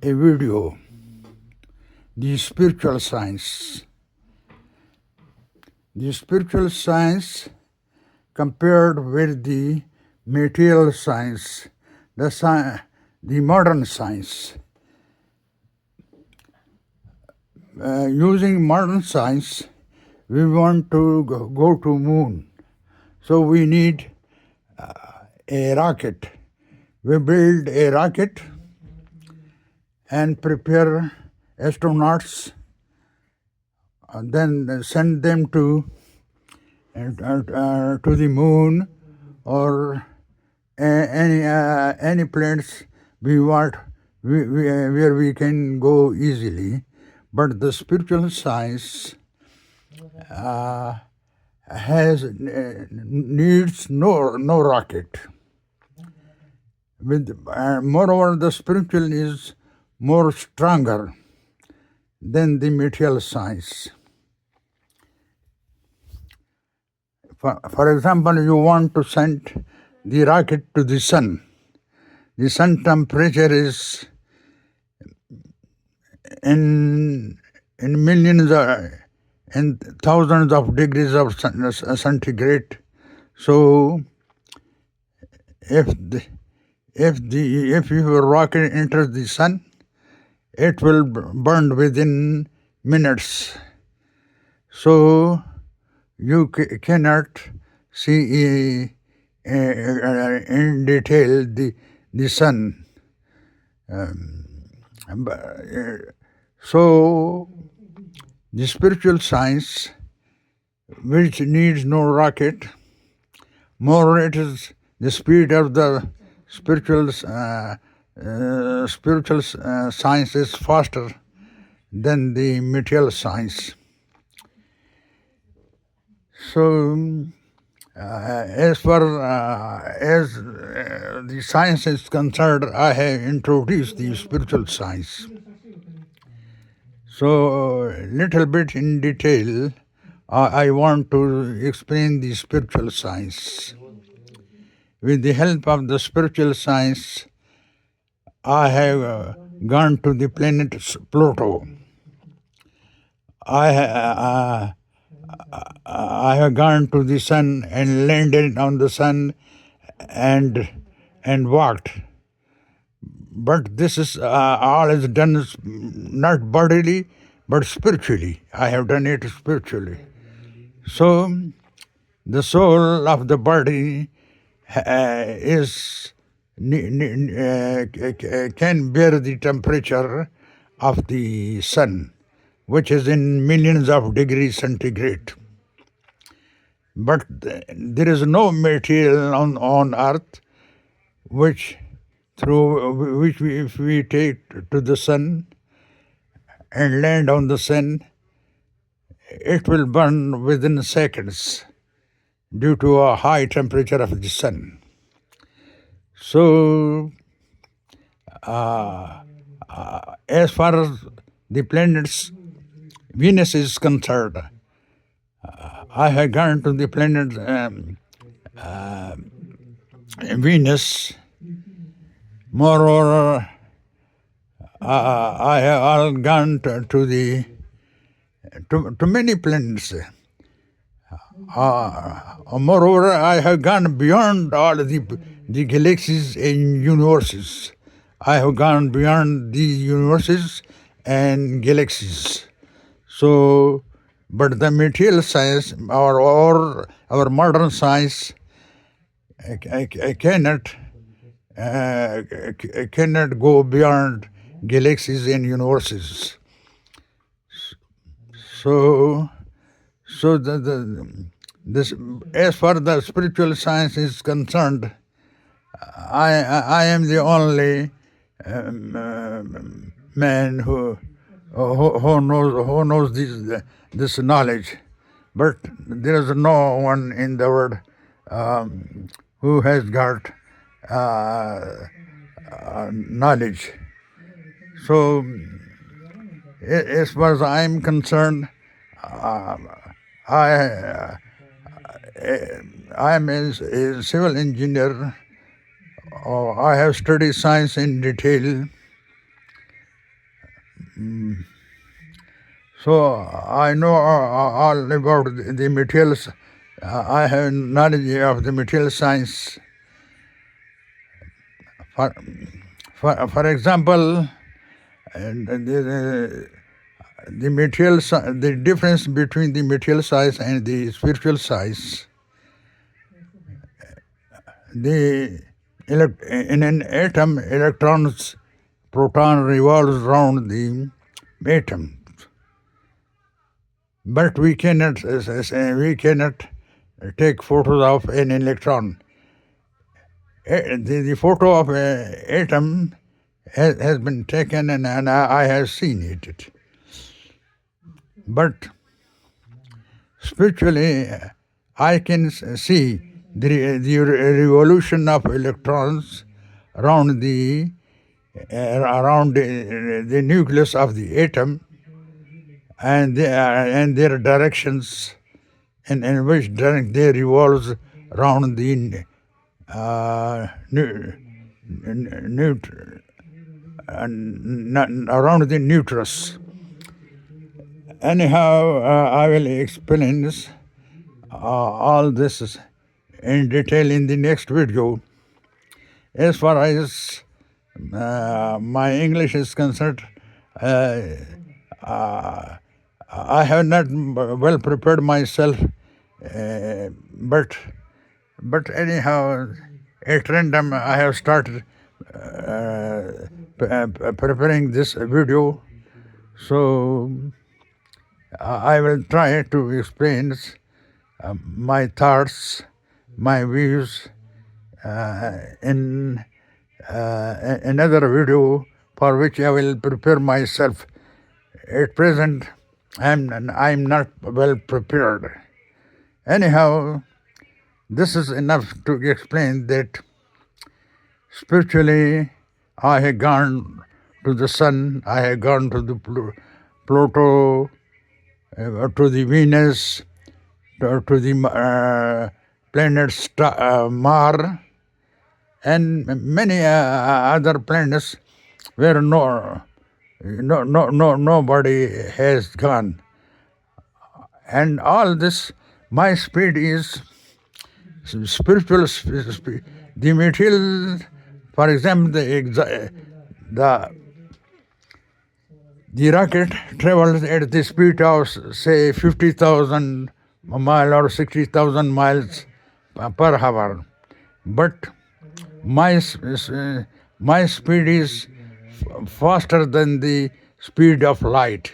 a video, the spiritual science. The spiritual science compared with the material science, the modern science. Using modern science, we want to go to moon. So we need a rocket. We build a rocket and prepare astronauts, then send them to the moon or any place we want, where we can go easily. But the spiritual science needs no rocket. Moreover, the spiritual is more stronger than the material science. For example, you want to send the rocket to the sun. The sun temperature is in millions and thousands of degrees of centigrade. So if your rocket enters the sun, it will burn within minutes. So you cannot see in detail the sun. So the spiritual science, which needs no rocket, more it is the speed of the spiritual science is faster than the material science. So, as far as the science is concerned, I have introduced the spiritual science. So, little bit in detail, I want to explain the spiritual science. With the help of the spiritual science, I have gone to the planet Pluto. I have gone to the sun and landed on the sun and walked. But this is all is done not bodily but spiritually. I have done it spiritually. So the soul of the body can bear the temperature of the sun, which is in millions of degrees centigrade. But there is no material on earth which if we take to the sun and land on the sun, it will burn within seconds due to a high temperature of the sun. So, as far as the planets Venus is concerned, I have gone to the planet Venus. Moreover, I have gone to many planets. Moreover, I have gone beyond all the galaxies and universes. I have gone beyond the universes and galaxies. So, but the material science or our modern science cannot go beyond galaxies and universes. So this, as far as the spiritual science is concerned, I am the only man who knows this knowledge, but there is no one in the world who has got knowledge. So, as far as I am concerned, I am a civil engineer. I have studied science in detail. So I know all about the materials. I have knowledge of the material science. For example, the material, the difference between the material size and the spiritual size. In an atom, electrons, proton revolves around the atom, but we cannot take photos of an electron. The photo of an atom has been taken, and I have seen it. But spiritually, I can see the revolution of electrons around the nucleus of the atom, and their directions, in which direction they revolve around the around the nucleus. Anyhow, I will explain this, all this in detail in the next video. As far as my English is concerned, I have not well prepared myself, but anyhow, at random, I have started preparing this video. So I will try to explain my thoughts, my views in another video, for which I will prepare myself. At present, I'm not well prepared. Anyhow, this is enough to explain that spiritually I have gone to the sun, I have gone to the Pluto, to the Venus, to the planets Mars, and many other planets where nobody has gone. And all this, my speed is spiritual speed. The material, for example, the rocket travels at the speed of, say, 50,000 miles or 60,000 miles per hour. But my speed is faster than the speed of light.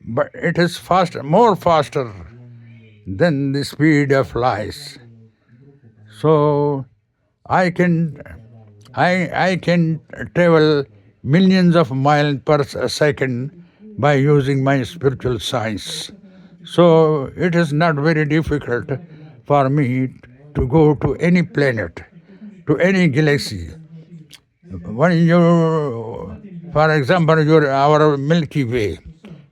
But it is more faster than the speed of light. So I can travel millions of miles per second by using my spiritual science. So it is not very difficult for me to go to any planet, to any galaxy. When for example, our Milky Way,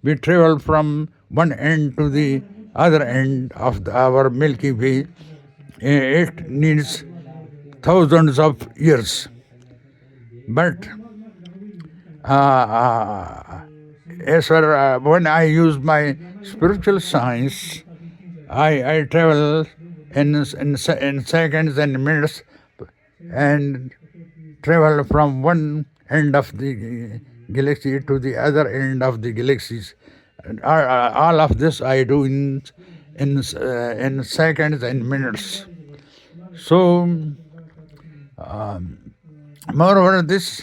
we travel from one end to the other end of our Milky Way. It needs thousands of years. But as far when I use my spiritual science, I travel in seconds and minutes, and travel from one end of the galaxy to the other end of the galaxies. All of this I do in seconds and minutes. So, moreover, this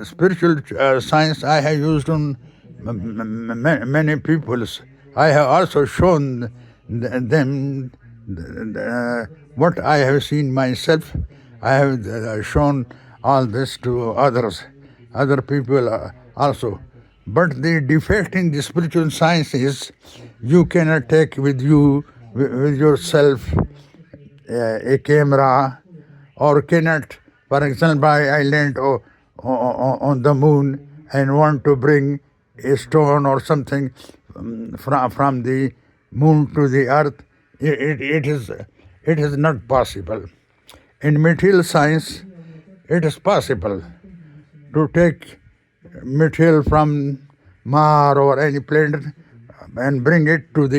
spiritual science I have used on many peoples. I have also shown them what I have seen myself. I have shown all this to other people also. But the defect in the spiritual science is you cannot take with yourself a camera, or cannot, for example, I land on the moon and want to bring a stone or something from the moon to the earth. It is not possible. In material science, it is possible to take material from Mar or any planet and bring it to the